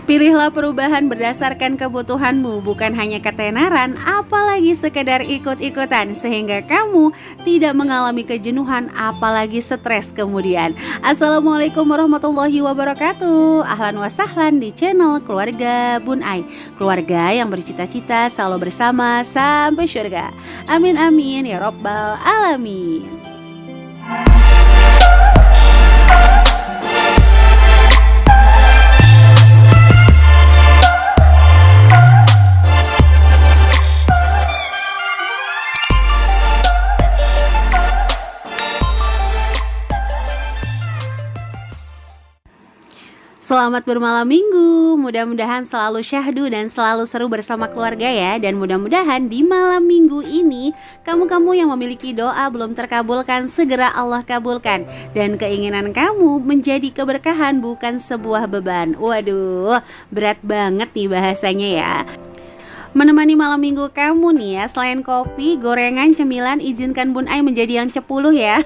Pilihlah perubahan berdasarkan kebutuhanmu, bukan hanya ketenaran, apalagi sekedar ikut-ikutan, sehingga kamu tidak mengalami kejenuhan, apalagi stres kemudian. Assalamualaikum warahmatullahi wabarakatuh. Ahlan wa sahlan di channel Keluarga Bun Ai, keluarga yang bercita-cita selalu bersama sampai syurga. Amin amin ya robbal alamin. Selamat bermalam minggu, mudah-mudahan selalu syahdu dan selalu seru bersama keluarga ya. Dan mudah-mudahan di malam minggu ini kamu-kamu yang memiliki doa belum terkabulkan, segera Allah kabulkan. Dan keinginan kamu menjadi keberkahan, bukan sebuah beban. Waduh, berat banget nih bahasanya ya. Menemani malam minggu kamu nih ya, selain kopi, gorengan, cemilan, izinkan Bun Ai menjadi yang 10 ya.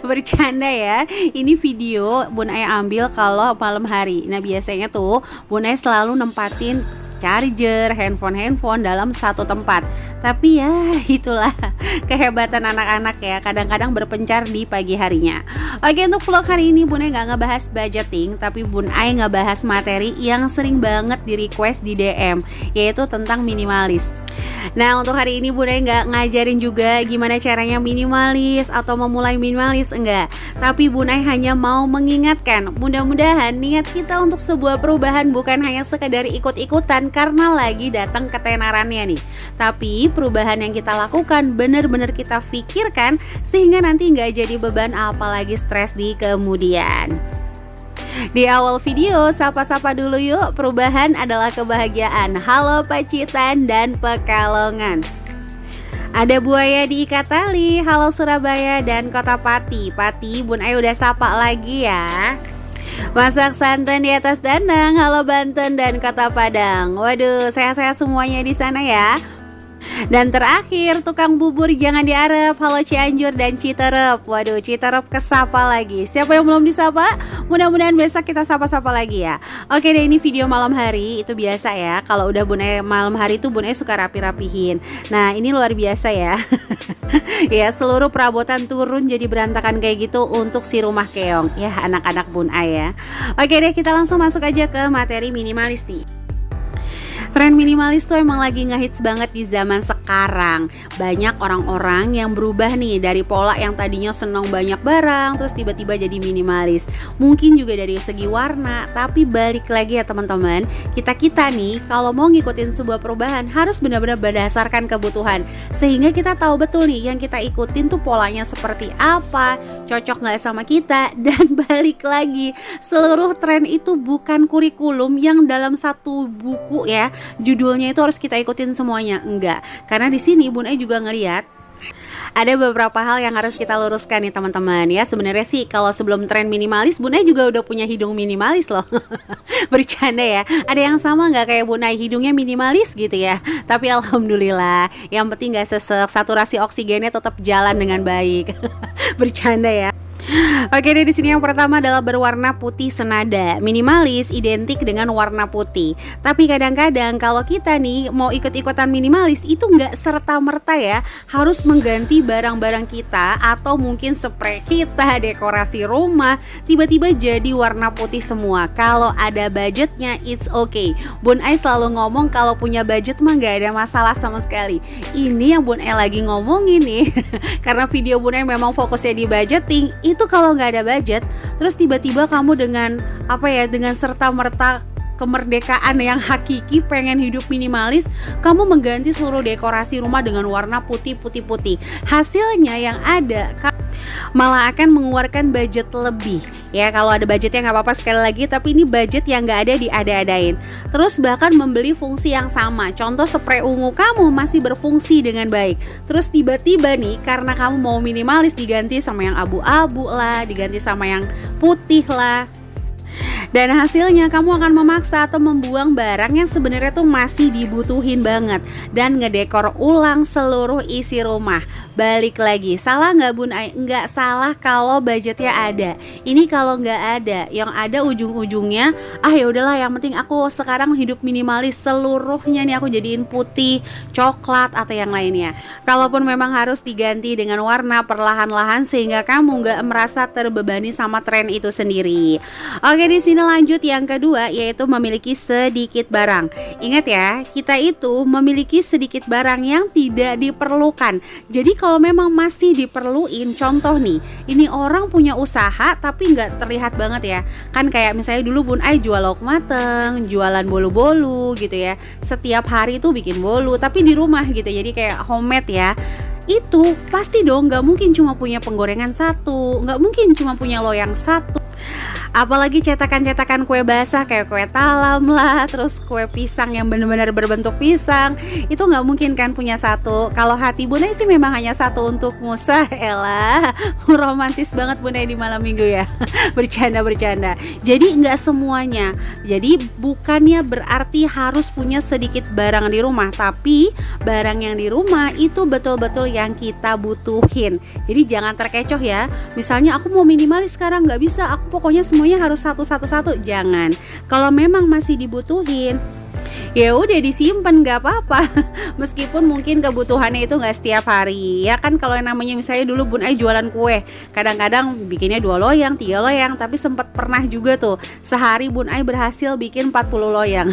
Bercanda ya. Ini video Bun Ai ambil kalau malam hari. Nah biasanya tuh Bun Ai selalu nempatin charger, handphone dalam satu tempat. Tapi ya itulah kehebatan anak-anak ya, kadang-kadang berpencar di pagi harinya. Oke, untuk vlog hari ini Bun Ai gak ngebahas budgeting, tapi Bun Ai ngebahas materi yang sering banget di request di DM, yaitu tentang minimalis. Nah untuk hari ini Bun Ai nggak ngajarin juga gimana caranya minimalis atau memulai minimalis, enggak. Tapi Bun Ai hanya mau mengingatkan, mudah-mudahan niat kita untuk sebuah perubahan bukan hanya sekedar ikut-ikutan karena lagi datang ketenarannya nih. Tapi perubahan yang kita lakukan benar-benar kita pikirkan sehingga nanti nggak jadi beban apalagi stres di kemudian. Di awal video, sapa-sapa dulu yuk. Perubahan adalah kebahagiaan. Halo Pacitan dan Pekalongan. Ada buaya diikat tali. Halo Surabaya dan Kota Pati. Pati, Bun Ai udah sapa lagi ya. Masak santan di atas danang. Halo Banten dan Kota Padang. Waduh, sehat-sehat semuanya di sana ya. Dan terakhir, tukang bubur jangan diarep. Halo Cianjur dan Citerep. Waduh, Citerep kesapa lagi. Siapa yang belum disapa? Mudah-mudahan besok kita sapa-sapa lagi ya. Oke deh, ini video malam hari. Itu biasa ya, kalau udah Bun Ai malam hari tuh Bun Ai suka rapi-rapihin. Nah ini luar biasa ya. Ya, seluruh perabotan turun jadi berantakan kayak gitu untuk si rumah keong. Ya anak-anak Bun Ai ya. Oke deh, kita langsung masuk aja ke materi minimalis nih. Tren minimalis tuh emang lagi ngehits banget di zaman sekarang. Banyak orang-orang yang berubah nih dari pola yang tadinya seneng banyak barang terus tiba-tiba jadi minimalis. Mungkin juga dari segi warna, tapi balik lagi ya teman-teman, kita nih kalau mau ngikutin sebuah perubahan harus benar-benar berdasarkan kebutuhan, sehingga kita tahu betul nih yang kita ikutin tuh polanya seperti apa, cocok nggak sama kita. Dan balik lagi, seluruh tren itu bukan kurikulum yang dalam satu buku ya, judulnya itu harus kita ikutin semuanya, enggak. Karena di sini Bun Ai juga ngeliat ada beberapa hal yang harus kita luruskan nih teman-teman ya. Sebenarnya sih kalau sebelum tren minimalis Bun Ai juga udah punya hidung minimalis loh. Bercanda ya. Ada yang sama nggak kayak Bun Ai, hidungnya minimalis gitu ya. Tapi alhamdulillah, yang penting nggak sesek, saturasi oksigennya tetap jalan dengan baik. Bercanda ya. Oke deh, di sini yang pertama adalah berwarna putih senada. Minimalis identik dengan warna putih. Tapi kadang-kadang kalau kita nih mau ikut-ikutan minimalis itu nggak serta-merta ya harus mengganti barang-barang kita, atau mungkin spray kita, dekorasi rumah tiba-tiba jadi warna putih semua. Kalau ada budgetnya it's okay. Bun Ai selalu ngomong kalau punya budget mah nggak ada masalah sama sekali. Ini yang Bun Ai lagi ngomongin nih karena video Bun Ai memang fokusnya di budgeting. Itu kalau nggak ada budget, terus tiba-tiba kamu dengan dengan serta-merta kemerdekaan yang hakiki pengen hidup minimalis, kamu mengganti seluruh dekorasi rumah dengan warna putih. Hasilnya yang ada malah akan mengeluarkan budget lebih ya. Kalau ada budgetnya nggak apa-apa sekali lagi, tapi ini budget yang nggak ada diada-adain. Terus bahkan membeli fungsi yang sama. Contoh, spray ungu kamu masih berfungsi dengan baik, terus tiba-tiba nih karena kamu mau minimalis diganti sama yang abu-abu lah, diganti sama yang putih lah. Dan hasilnya kamu akan memaksa atau membuang barang yang sebenarnya tuh masih dibutuhin banget dan ngedekor ulang seluruh isi rumah. Balik lagi, salah nggak Bun Ai? Nggak salah kalau budgetnya ada. Ini kalau nggak ada, yang ada ujung-ujungnya ya udahlah, yang penting aku sekarang hidup minimalis, seluruhnya nih aku jadiin putih, coklat atau yang lainnya. Kalaupun memang harus diganti dengan warna perlahan-lahan sehingga kamu nggak merasa terbebani sama tren itu sendiri. Oke, di sini lanjut yang kedua, yaitu memiliki sedikit barang. Ingat ya, kita itu memiliki sedikit barang yang tidak diperlukan. Jadi kalau memang masih diperluin, contoh nih, ini orang punya usaha tapi nggak terlihat banget ya. Kan kayak misalnya dulu Bun Ai jual lauk mateng, jualan bolu-bolu gitu ya. Setiap hari tuh bikin bolu tapi di rumah gitu. Jadi kayak homemade ya. Itu pasti dong nggak mungkin cuma punya penggorengan satu, nggak mungkin cuma punya loyang satu. Apalagi cetakan-cetakan kue basah kayak kue talam lah, terus kue pisang yang benar-benar berbentuk pisang, itu nggak mungkin kan punya satu. Kalau hati Bunda sih memang hanya satu untuk Musa. Elah, romantis banget Bunda di malam minggu ya. Bercanda. Jadi nggak semuanya. Jadi bukannya berarti harus punya sedikit barang di rumah, tapi barang yang di rumah itu betul-betul yang kita butuhin. Jadi jangan terkecoh ya. Misalnya aku mau minimalis sekarang, nggak bisa, aku pokoknya semuanya harus satu. Jangan. Kalau memang masih dibutuhin, ya udah disimpan, nggak apa-apa. Meskipun mungkin kebutuhannya itu nggak setiap hari ya kan. Kalau yang namanya misalnya dulu Bun Ai jualan kue, kadang-kadang bikinnya 2 loyang, 3 loyang, tapi sempat pernah juga tuh sehari Bun Ai berhasil bikin 40 loyang.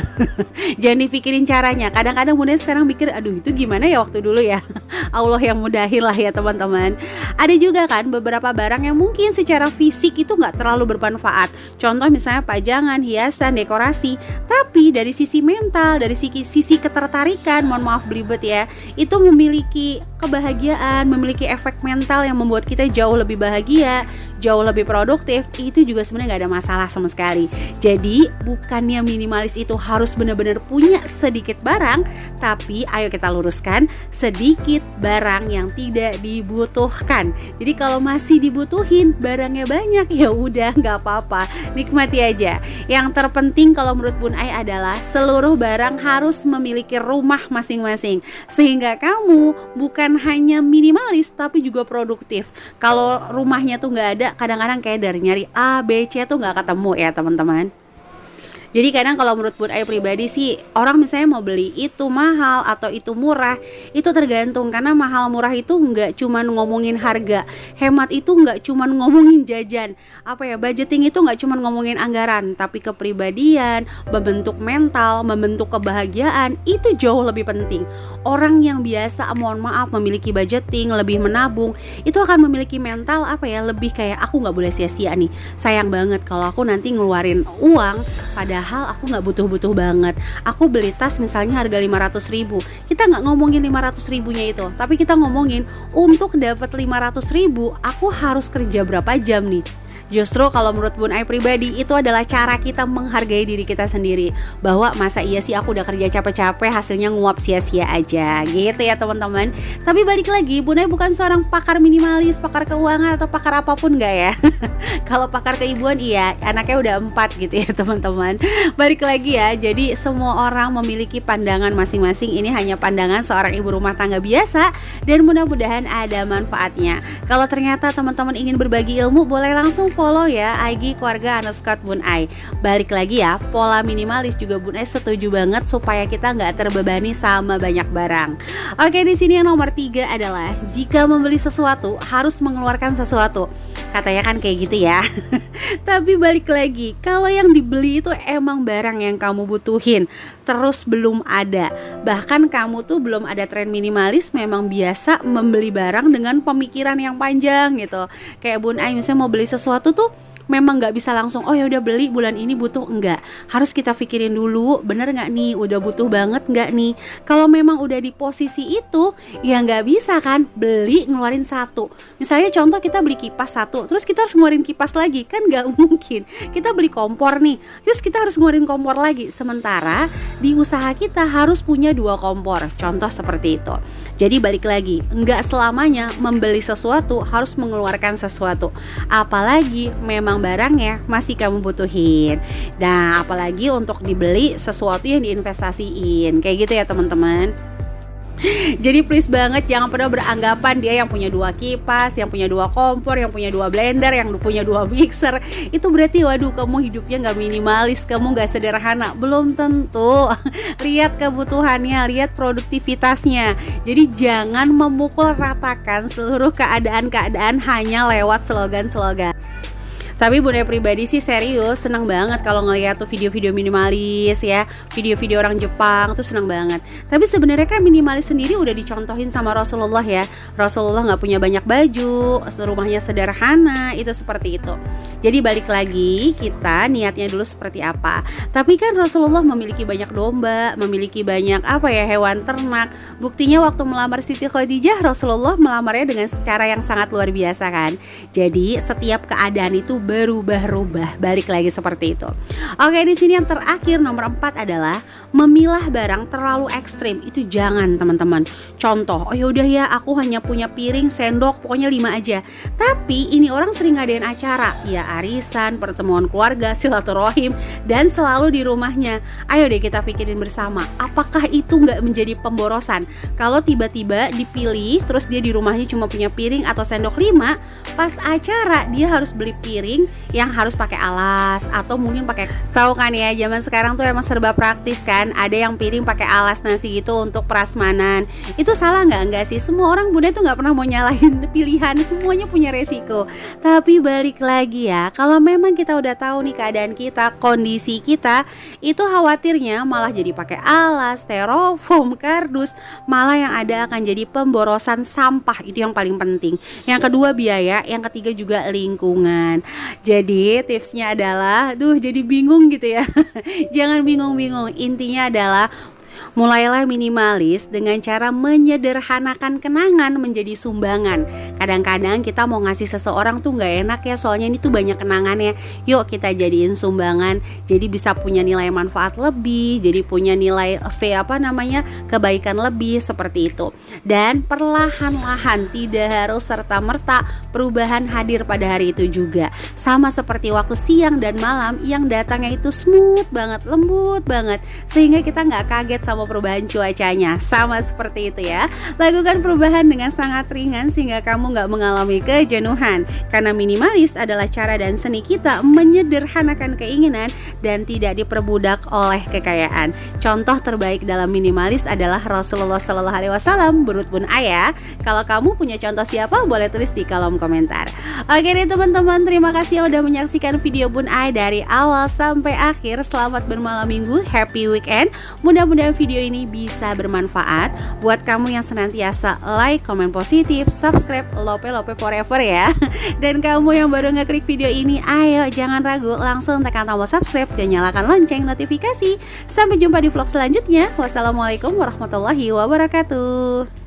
Jangan dipikirin caranya. Kadang-kadang Bun Ai sekarang mikir, aduh itu gimana ya waktu dulu ya. Allah yang mudahin lah ya teman-teman. Ada juga kan beberapa barang yang mungkin secara fisik itu nggak terlalu bermanfaat. Contoh misalnya pajangan, hiasan, dekorasi, tapi dari sisi mental, dari sisi ketertarikan, mohon maaf belibet ya, itu memiliki kebahagiaan, memiliki efek mental yang membuat kita jauh lebih bahagia, jauh lebih produktif. Itu juga sebenarnya nggak ada masalah sama sekali. Jadi bukannya minimalis itu harus benar-benar punya sedikit barang, tapi ayo kita luruskan, sedikit barang yang tidak dibutuhkan. Jadi kalau masih dibutuhin, barangnya banyak, ya udah nggak apa-apa, nikmati aja. Yang terpenting kalau menurut Bun Ai adalah seluruh barang harus memiliki rumah masing-masing, sehingga kamu bukan hanya minimalis tapi juga produktif. Kalau rumahnya tuh nggak ada, kadang-kadang kayak dari nyari A, B, C tuh nggak ketemu ya teman-teman. Jadi kadang kalau menurut Bun Ai pribadi sih, orang misalnya mau beli itu mahal atau itu murah, itu tergantung. Karena mahal murah itu nggak cuman ngomongin harga, hemat itu nggak cuman ngomongin jajan, budgeting itu nggak cuman ngomongin anggaran, tapi kepribadian, membentuk mental, membentuk kebahagiaan, itu jauh lebih penting. Orang yang biasa mohon maaf memiliki budgeting, lebih menabung, itu akan memiliki mental lebih kayak aku nggak boleh sia-sia nih, sayang banget kalau aku nanti ngeluarin uang padahal aku nggak butuh-butuh banget. Aku beli tas misalnya harga 500.000, kita nggak ngomongin 500.000-nya itu, tapi kita ngomongin untuk dapat 500.000 aku harus kerja berapa jam nih. Justru kalau menurut Bun Ai pribadi, itu adalah cara kita menghargai diri kita sendiri, bahwa masa iya sih aku udah kerja capek-capek hasilnya nguap sia-sia aja gitu ya teman-teman. Tapi balik lagi, Bun Ai bukan seorang pakar minimalis, pakar keuangan atau pakar apapun, enggak ya. Kalau pakar keibuan iya, anaknya udah 4 gitu ya teman-teman. Balik lagi ya, jadi semua orang memiliki pandangan masing-masing. Ini hanya pandangan seorang ibu rumah tangga biasa, dan mudah-mudahan ada manfaatnya. Kalau ternyata teman-teman ingin berbagi ilmu, boleh langsung follow ya IG keluarga_Bun Ai. Balik lagi ya, pola minimalis juga Bun Ai setuju banget supaya kita nggak terbebani sama banyak barang. Oke, di sini yang nomor 3 adalah jika membeli sesuatu harus mengeluarkan sesuatu. Katanya kan kayak gitu ya. Tapi balik lagi, kalau yang dibeli itu emang barang yang kamu butuhin, terus belum ada, bahkan kamu tuh belum ada tren minimalis, memang biasa membeli barang dengan pemikiran yang panjang gitu. Kayak Bun Ai misalnya mau beli sesuatu tuh memang nggak bisa langsung oh ya udah beli bulan ini butuh, enggak, harus kita pikirin dulu bener nggak nih, udah butuh banget nggak nih. Kalau memang udah di posisi itu ya nggak bisa kan beli ngeluarin satu. Misalnya contoh kita beli kipas satu, terus kita harus ngeluarin kipas lagi, kan nggak mungkin. Kita beli kompor nih, terus kita harus ngeluarin kompor lagi, sementara di usaha kita harus punya 2 kompor, contoh seperti itu. Jadi balik lagi, nggak selamanya membeli sesuatu harus mengeluarkan sesuatu, apalagi memang memang barangnya masih kamu butuhin. Nah, apalagi untuk dibeli sesuatu yang diinvestasiin, kayak gitu ya teman-teman. Jadi please banget jangan pernah beranggapan dia yang punya 2 kipas, yang punya 2 kompor, yang punya 2 blender, yang punya 2 mixer, itu berarti waduh kamu hidupnya gak minimalis, kamu gak sederhana. Belum tentu. Lihat kebutuhannya, lihat produktivitasnya. Jadi jangan memukul ratakan seluruh keadaan-keadaan hanya lewat slogan-slogan. Tapi Bunda pribadi sih serius senang banget kalau ngeliat tuh video-video minimalis ya, video-video orang Jepang tuh senang banget. Tapi sebenarnya kan minimalis sendiri udah dicontohin sama Rasulullah ya. Rasulullah nggak punya banyak baju, rumahnya sederhana, itu seperti itu. Jadi balik lagi kita niatnya dulu seperti apa. Tapi kan Rasulullah memiliki banyak domba, memiliki banyak hewan ternak. Buktinya waktu melamar Siti Khadijah, Rasulullah melamarnya dengan cara yang sangat luar biasa kan. Jadi setiap keadaan itu berubah-ubah, balik lagi seperti itu. Oke, di sini yang terakhir nomor 4 adalah memilah barang terlalu ekstrim. Itu jangan teman-teman. Contoh, oh yaudah ya aku hanya punya piring, sendok, pokoknya 5 aja. Tapi ini orang sering ngadain acara, ya arisan, pertemuan keluarga, silaturahim, dan selalu di rumahnya. Ayo deh kita pikirin bersama, apakah itu nggak menjadi pemborosan? Kalau tiba-tiba dipilih, terus dia di rumahnya cuma punya piring atau sendok 5, pas acara dia harus beli piring yang harus pakai alas atau mungkin pakai, tahu kan ya zaman sekarang tuh emang serba praktis kan, ada yang piring pakai alas nasi gitu untuk prasmanan. Itu salah nggak sih? Semua orang Bunda tuh nggak pernah mau nyalahin pilihan, semuanya punya resiko. Tapi balik lagi ya, kalau memang kita udah tahu nih keadaan kita, kondisi kita, itu khawatirnya malah jadi pakai alas, styrofoam, kardus, malah yang ada akan jadi pemborosan sampah. Itu yang paling penting. Yang kedua biaya, yang ketiga juga lingkungan. Jadi tipsnya adalah, jadi bingung gitu ya. Jangan bingung-bingung. Intinya adalah mulailah minimalis dengan cara menyederhanakan kenangan menjadi sumbangan. Kadang-kadang kita mau ngasih seseorang tuh gak enak ya, soalnya ini tuh banyak kenangannya. Yuk kita jadiin sumbangan, jadi bisa punya nilai manfaat lebih, jadi punya nilai kebaikan lebih, seperti itu. Dan perlahan-lahan, tidak harus serta-merta perubahan hadir pada hari itu juga. Sama seperti waktu siang dan malam yang datangnya itu smooth banget, lembut banget, sehingga kita gak kaget sama perubahan cuacanya. Sama seperti itu ya. Lakukan perubahan dengan sangat ringan sehingga kamu gak mengalami kejenuhan. Karena minimalis adalah cara dan seni kita menyederhanakan keinginan dan tidak diperbudak oleh kekayaan. Contoh terbaik dalam minimalis adalah Rasulullah SAW, Burut Bun Ayah. Kalau kamu punya contoh siapa, boleh tulis di kolom komentar. Oke deh teman-teman, terima kasih yang udah menyaksikan video Bun Ayah dari awal sampai akhir. Selamat bermalam minggu, happy weekend. Mudah-mudahan video ini bisa bermanfaat buat kamu yang senantiasa like, komen positif, subscribe, lope forever ya. Dan kamu yang baru ngeklik video ini, ayo jangan ragu, langsung tekan tombol subscribe dan nyalakan lonceng notifikasi. Sampai jumpa di vlog selanjutnya. Wassalamualaikum warahmatullahi wabarakatuh.